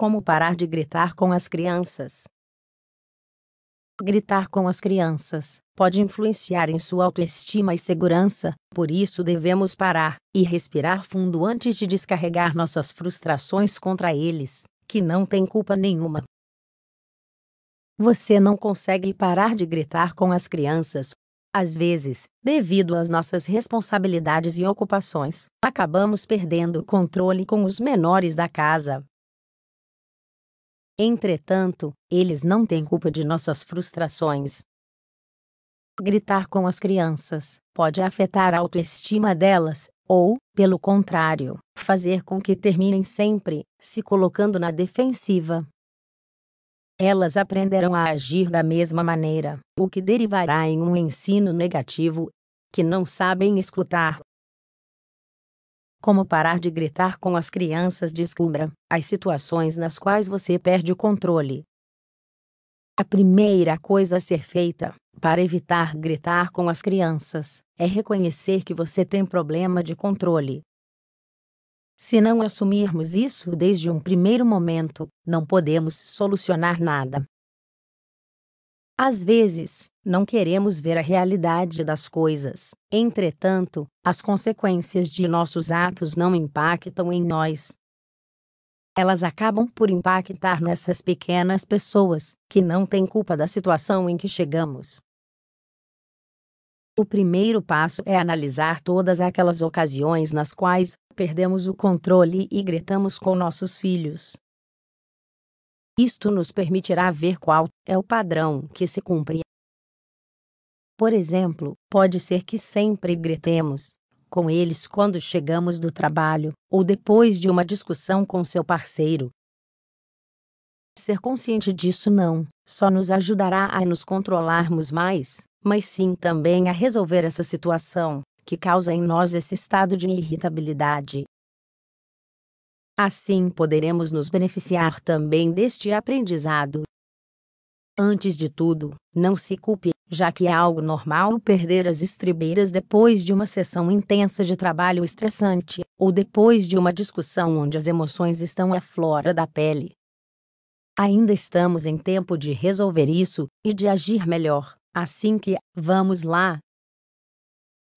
Como parar de gritar com as crianças? Gritar com as crianças pode influenciar em sua autoestima e segurança, por isso devemos parar e respirar fundo antes de descarregar nossas frustrações contra eles, que não têm culpa nenhuma. Você não consegue parar de gritar com as crianças. Às vezes, devido às nossas responsabilidades e ocupações, acabamos perdendo o controle com os menores da casa. Entretanto, eles não têm culpa de nossas frustrações. Gritar com as crianças pode afetar a autoestima delas, ou, pelo contrário, fazer com que terminem sempre se colocando na defensiva. Elas aprenderão a agir da mesma maneira, o que derivará em um ensino negativo, que não sabem escutar. Como parar de gritar com as crianças? Descubra as situações nas quais você perde o controle. A primeira coisa a ser feita, para evitar gritar com as crianças, é reconhecer que você tem problema de controle. Se não assumirmos isso desde um primeiro momento, não podemos solucionar nada. Às vezes, não queremos ver a realidade das coisas. Entretanto, as consequências de nossos atos não impactam em nós. Elas acabam por impactar nessas pequenas pessoas, que não têm culpa da situação em que chegamos. O primeiro passo é analisar todas aquelas ocasiões nas quais perdemos o controle e gritamos com nossos filhos. Isto nos permitirá ver qual é o padrão que se cumpre. Por exemplo, pode ser que sempre gritemos com eles quando chegamos do trabalho, ou depois de uma discussão com seu parceiro. Ser consciente disso não só nos ajudará a nos controlarmos mais, mas sim também a resolver essa situação, que causa em nós esse estado de irritabilidade. Assim poderemos nos beneficiar também deste aprendizado. Antes de tudo, não se culpe, já que é algo normal perder as estribeiras depois de uma sessão intensa de trabalho estressante, ou depois de uma discussão onde as emoções estão à flor da pele. Ainda estamos em tempo de resolver isso e de agir melhor, assim que, vamos lá.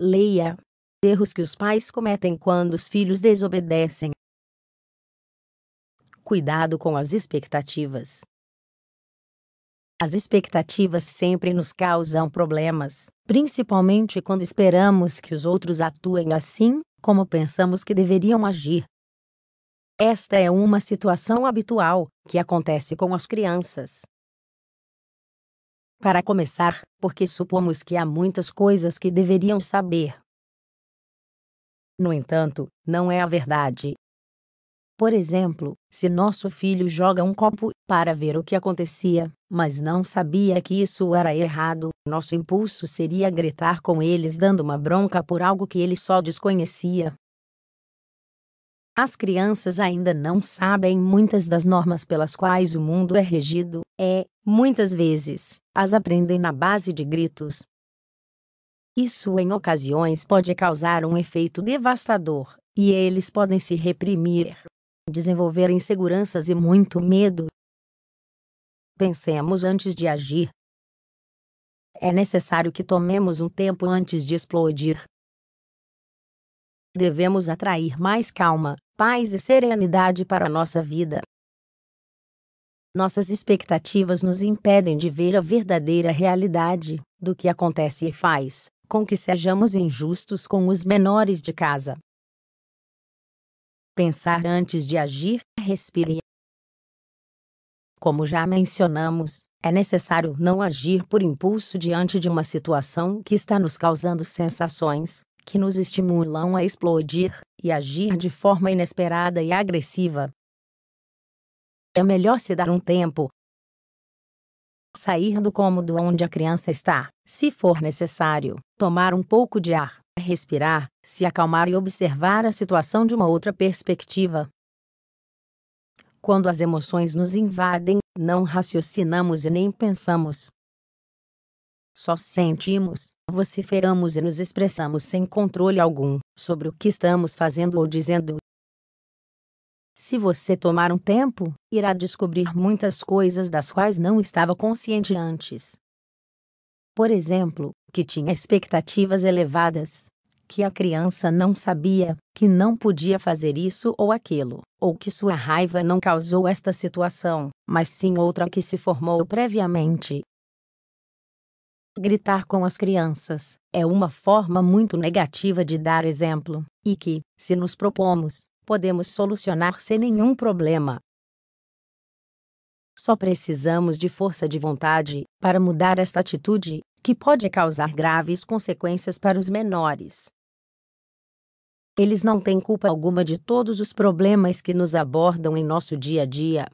Leia: erros que os pais cometem quando os filhos desobedecem. Cuidado com as expectativas. As expectativas sempre nos causam problemas, principalmente quando esperamos que os outros atuem assim como pensamos que deveriam agir. Esta é uma situação habitual que acontece com as crianças. Para começar, porque supomos que há muitas coisas que deveriam saber. No entanto, não é a verdade. Por exemplo, se nosso filho joga um copo para ver o que acontecia, mas não sabia que isso era errado, nosso impulso seria gritar com eles dando uma bronca por algo que ele só desconhecia. As crianças ainda não sabem muitas das normas pelas quais o mundo é regido, muitas vezes, as aprendem na base de gritos. Isso em ocasiões pode causar um efeito devastador, e eles podem se reprimir, desenvolver inseguranças e muito medo. Pensemos antes de agir. É necessário que tomemos um tempo antes de explodir. Devemos atrair mais calma, paz e serenidade para a nossa vida. Nossas expectativas nos impedem de ver a verdadeira realidade do que acontece e faz com que sejamos injustos com os menores de casa. Pensar antes de agir, respire. Como já mencionamos, é necessário não agir por impulso diante de uma situação que está nos causando sensações que nos estimulam a explodir e agir de forma inesperada e agressiva. É melhor se dar um tempo. Sair do cômodo onde a criança está, se for necessário, tomar um pouco de ar, respirar, se acalmar e observar a situação de uma outra perspectiva. Quando as emoções nos invadem, não raciocinamos e nem pensamos. Só sentimos, vociferamos e nos expressamos sem controle algum sobre o que estamos fazendo ou dizendo. Se você tomar um tempo, irá descobrir muitas coisas das quais não estava consciente antes. Por exemplo, que tinha expectativas elevadas, que a criança não sabia, que não podia fazer isso ou aquilo, ou que sua raiva não causou esta situação, mas sim outra que se formou previamente. Gritar com as crianças é uma forma muito negativa de dar exemplo, e que, se nos propomos, podemos solucionar sem nenhum problema. Só precisamos de força de vontade para mudar esta atitude, que pode causar graves consequências para os menores. Eles não têm culpa alguma de todos os problemas que nos abordam em nosso dia a dia.